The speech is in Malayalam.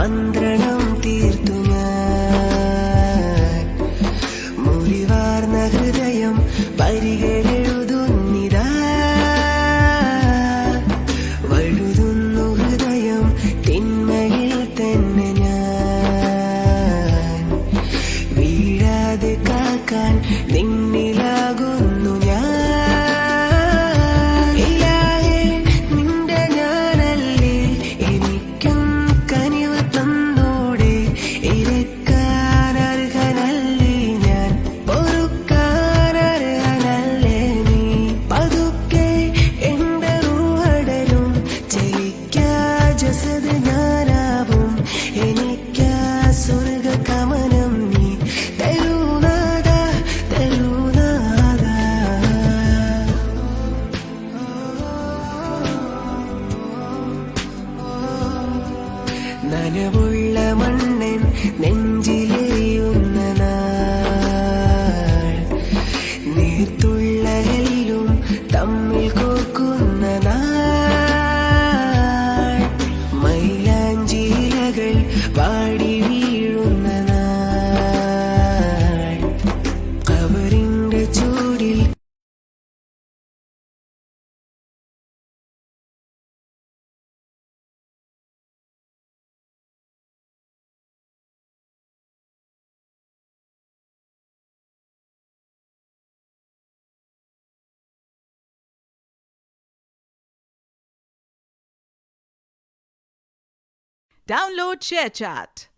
മന്ത്രണം തീർത്തു ഞാൻ. മുറിവാർന്ന ഹൃദയം വരികളെഴുതുന്നിതാ. വഴുതുന്നു ഹൃദയം തിന്മയിൽ തന്നെ ഞാൻ. വീഴാതെ കാക്കാൻ നിന്നിലാകുന്നു ഞാൻ. ജസദ് ഞാനാവും എനിക്കാ സ്വർഗകമനം നീ തരൂനാഥ തരൂനാഥ. നനവുള്ള മണ്ണൻ നെഞ്ചിലെറിയുന്ന നാൾ. നീർത്തുള്ള എല്ലും തമ്മിൽ കോർക്കുന്ന നാൾ. മൈലാഞ്ചിലകൾ വാടി വീഴുന്ന നാൾ. കബറിന്റെ ചൂടിൽ Download ShareChat.